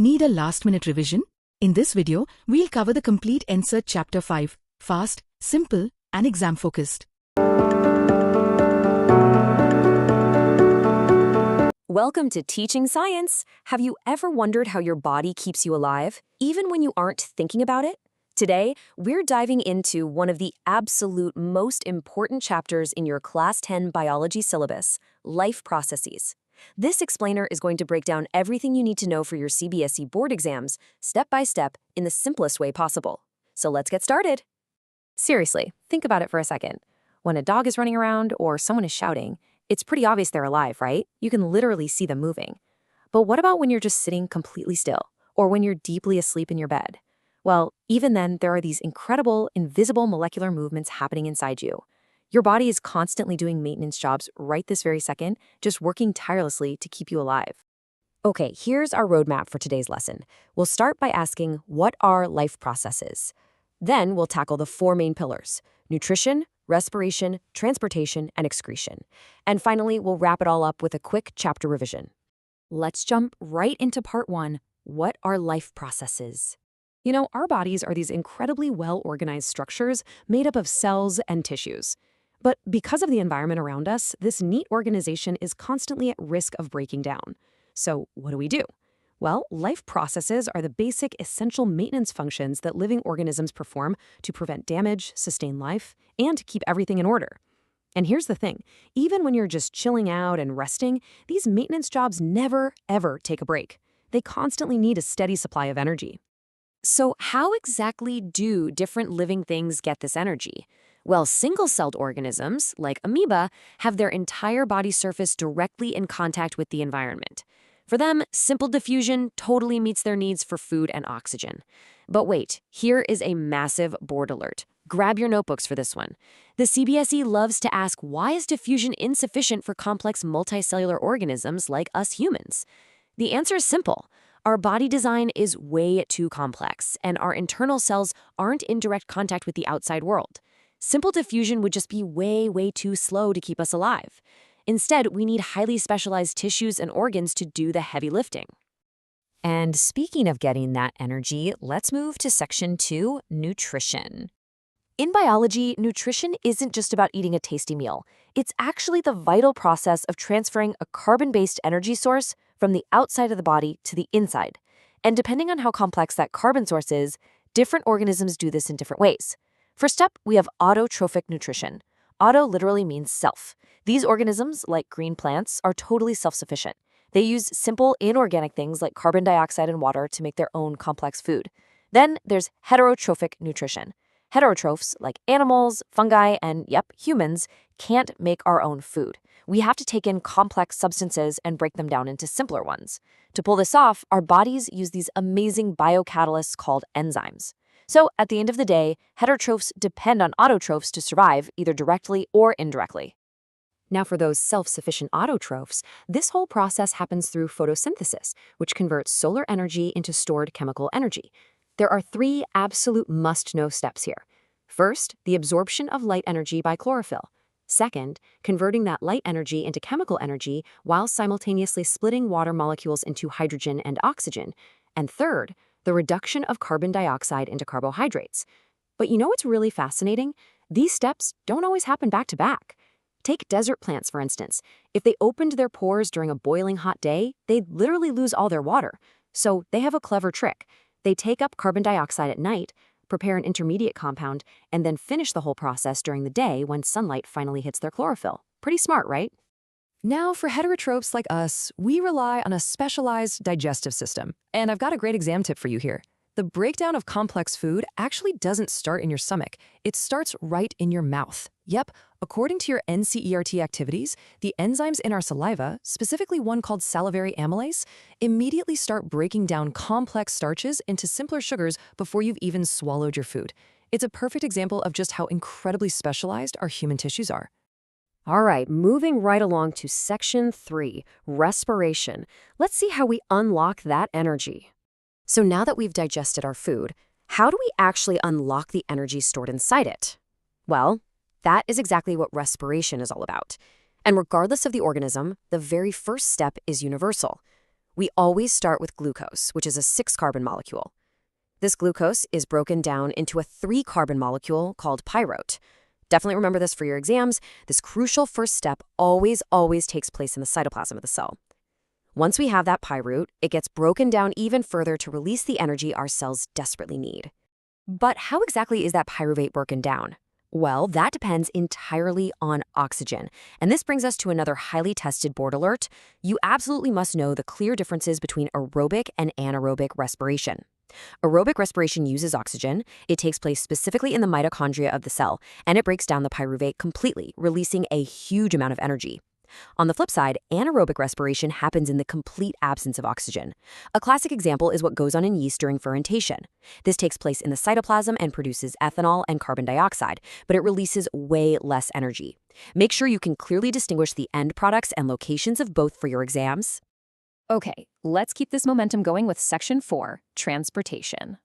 Need a last-minute revision? In this video, we'll cover the complete NCERT Chapter 5, fast, simple, and exam-focused. Welcome to Teaching Science. Have you ever wondered how your body keeps you alive, even when you aren't thinking about it? Today, we're diving into one of the absolute most important chapters in your Class 10 biology syllabus, life processes. This explainer is going to break down everything you need to know for your CBSE board exams, step by step, in the simplest way possible. So let's get started. Seriously, think about it for a second. When a dog is running around or someone is shouting, it's pretty obvious they're alive, right? You can literally see them moving. But what about when you're just sitting completely still, or when you're deeply asleep in your bed? Well, even then, there are these incredible, invisible molecular movements happening inside you. Your body is constantly doing maintenance jobs right this very second, just working tirelessly to keep you alive. Okay, here's our roadmap for today's lesson. We'll start by asking, what are life processes? Then we'll tackle the four main pillars: nutrition, respiration, transportation, and excretion. And finally, we'll wrap it all up with a quick chapter revision. Let's jump right into part one. What are life processes? You know, our bodies are these incredibly well-organized structures made up of cells and tissues. But because of the environment around us, this neat organization is constantly at risk of breaking down. So what do? Well, life processes are the basic, essential maintenance functions that living organisms perform to prevent damage, sustain life, and to keep everything in order. And here's the thing, even when you're just chilling out and resting, these maintenance jobs never, ever take a break. They constantly need a steady supply of energy. So how exactly do different living things get this energy? Well, single-celled organisms, like amoeba, have their entire body surface directly in contact with the environment. For them, simple diffusion totally meets their needs for food and oxygen. But wait, here is a massive board alert. Grab your notebooks for this one. The CBSE loves to ask, why is diffusion insufficient for complex multicellular organisms like us humans? The answer is simple. Our body design is way too complex, and our internal cells aren't in direct contact with the outside world. Simple diffusion would just be way too slow to keep us alive. Instead, we need highly specialized tissues and organs to do the heavy lifting. And speaking of getting that energy, let's move to section 2, nutrition. In biology, nutrition isn't just about eating a tasty meal. It's actually the vital process of transferring a carbon-based energy source from the outside of the body to the inside. And depending on how complex that carbon source is, different organisms do this in different ways. First up, we have autotrophic nutrition. Auto literally means self. These organisms, like green plants, are totally self-sufficient. They use simple inorganic things like carbon dioxide and water to make their own complex food. Then there's heterotrophic nutrition. Heterotrophs, like animals, fungi, and humans, can't make our own food. We have to take in complex substances and break them down into simpler ones. To pull this off, our bodies use these amazing biocatalysts called enzymes. So at the end of the day, heterotrophs depend on autotrophs to survive, either directly or indirectly. Now for those self-sufficient autotrophs, this whole process happens through photosynthesis, which converts solar energy into stored chemical energy. There are 3 absolute must-know steps here. First, the absorption of light energy by chlorophyll. Second, converting that light energy into chemical energy while simultaneously splitting water molecules into hydrogen and oxygen. And third, the reduction of carbon dioxide into carbohydrates. But you know what's really fascinating? These steps don't always happen back to back. Take desert plants, for instance. If they opened their pores during a boiling hot day, they'd literally lose all their water. So they have a clever trick. They take up carbon dioxide at night, prepare an intermediate compound, and then finish the whole process during the day when sunlight finally hits their chlorophyll. Pretty smart, right? Now, for heterotrophs like us, we rely on a specialized digestive system. And I've got a great exam tip for you here. The breakdown of complex food actually doesn't start in your stomach. It starts right in your mouth. Yep, according to your NCERT activities, the enzymes in our saliva, specifically one called salivary amylase, immediately start breaking down complex starches into simpler sugars before you've even swallowed your food. It's a perfect example of just how incredibly specialized our human tissues are. All right, moving right along to section 3, respiration. Let's see how we unlock that energy. So now that we've digested our food, how do we actually unlock the energy stored inside it? Well, that is exactly what respiration is all about. And regardless of the organism, the very first step is universal. We always start with glucose, which is a 6-carbon molecule. This glucose is broken down into a 3-carbon molecule called pyrote. Definitely remember this for your exams. This crucial first step always takes place in the cytoplasm of the cell. Once we have that pyrote, it gets broken down even further to release the energy our cells desperately need. But how exactly is that pyruvate broken down? Well, that depends entirely on oxygen. And this brings us to another highly tested board alert. You absolutely must know the clear differences between aerobic and anaerobic respiration. Aerobic respiration uses oxygen. It takes place specifically in the mitochondria of the cell, and it breaks down the pyruvate completely, releasing a huge amount of energy. On the flip side, anaerobic respiration happens in the complete absence of oxygen. A classic example is what goes on in yeast during fermentation. This takes place in the cytoplasm and produces ethanol and carbon dioxide, but it releases way less energy. Make sure you can clearly distinguish the end products and locations of both for your exams. Okay, let's keep this momentum going with Section 4, Transportation.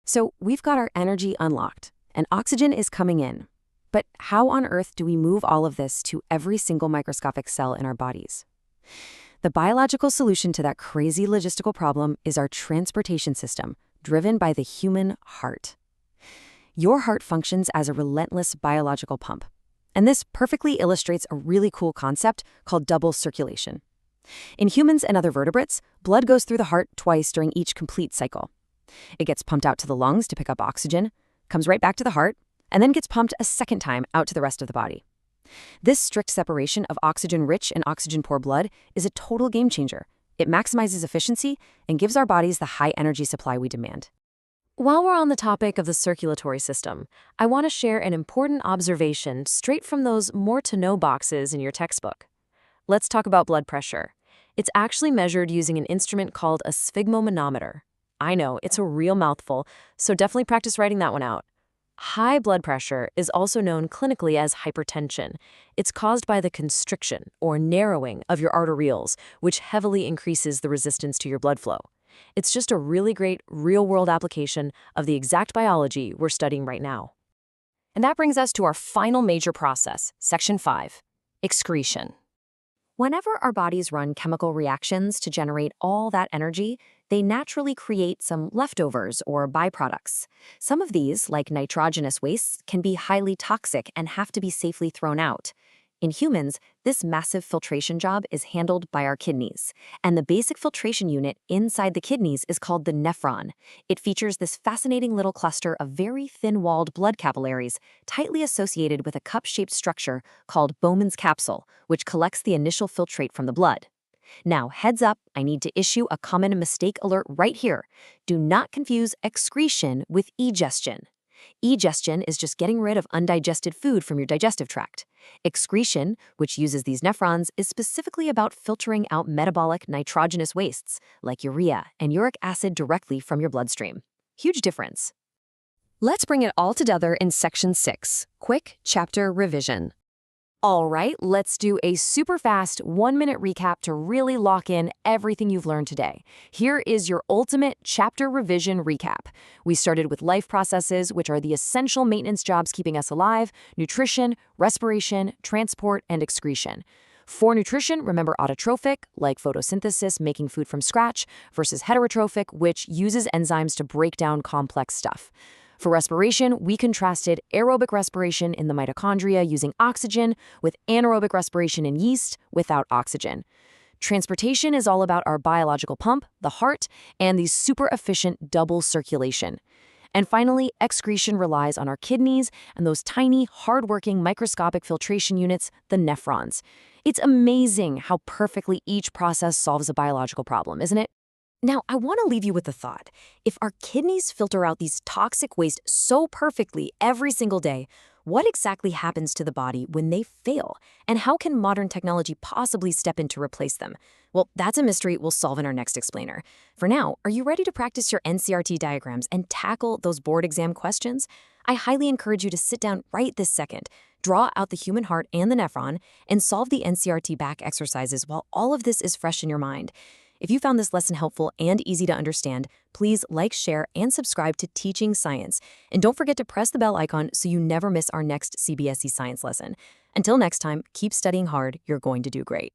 So we've got our energy unlocked, and oxygen is coming in. But how on earth do we move all of this to every single microscopic cell in our bodies? The biological solution to that crazy logistical problem is our transportation system, driven by the human heart. Your heart functions as a relentless biological pump. And this perfectly illustrates a really cool concept called double circulation. In humans and other vertebrates, blood goes through the heart twice during each complete cycle. It gets pumped out to the lungs to pick up oxygen, comes right back to the heart, and then gets pumped a second time out to the rest of the body. This strict separation of oxygen-rich and oxygen-poor blood is a total game changer. It maximizes efficiency and gives our bodies the high energy supply we demand. While we're on the topic of the circulatory system, I want to share an important observation straight from those more-to-know boxes in your textbook. Let's talk about blood pressure. It's actually measured using an instrument called a sphygmomanometer. I know, it's a real mouthful, so definitely practice writing that one out. High blood pressure is also known clinically as hypertension. It's caused by the constriction or narrowing of your arterioles, which heavily increases the resistance to your blood flow. It's just a really great real-world application of the exact biology we're studying right now. And that brings us to our final major process, Section 5, excretion. Whenever our bodies run chemical reactions to generate all that energy, they naturally create some leftovers or byproducts. Some of these, like nitrogenous wastes, can be highly toxic and have to be safely thrown out. In humans, this massive filtration job is handled by our kidneys, and the basic filtration unit inside the kidneys is called the nephron. It features this fascinating little cluster of very thin-walled blood capillaries, tightly associated with a cup-shaped structure called Bowman's capsule, which collects the initial filtrate from the blood. Now, heads up, I need to issue a common mistake alert right here. Do not confuse excretion with egestion. Egestion is just getting rid of undigested food from your digestive tract. Excretion, which uses these nephrons, is specifically about filtering out metabolic nitrogenous wastes, like urea and uric acid directly from your bloodstream. Huge difference. Let's bring it all together in Section 6, Quick Chapter Revision. All right, let's do a super fast 1-minute recap to really lock in everything you've learned today. Here is your ultimate chapter revision recap. We started with life processes, which are the essential maintenance jobs keeping us alive: nutrition, respiration, transport, and excretion. For nutrition, remember autotrophic, like photosynthesis, making food from scratch, versus heterotrophic, which uses enzymes to break down complex stuff. For respiration, we contrasted aerobic respiration in the mitochondria using oxygen with anaerobic respiration in yeast without oxygen. Transportation is all about our biological pump, the heart, and the super efficient double circulation. And finally, excretion relies on our kidneys and those tiny, hard-working microscopic filtration units, the nephrons. It's amazing how perfectly each process solves a biological problem, isn't it? Now, I want to leave you with the thought. If our kidneys filter out these toxic waste so perfectly every single day, what exactly happens to the body when they fail? And how can modern technology possibly step in to replace them? Well, that's a mystery we'll solve in our next explainer. For now, are you ready to practice your NCERT diagrams and tackle those board exam questions? I highly encourage you to sit down right this second, draw out the human heart and the nephron, and solve the NCERT back exercises while all of this is fresh in your mind. If you found this lesson helpful and easy to understand, please like, share, and subscribe to Teaching Science. And don't forget to press the bell icon so you never miss our next CBSE science lesson. Until next time, keep studying hard. You're going to do great.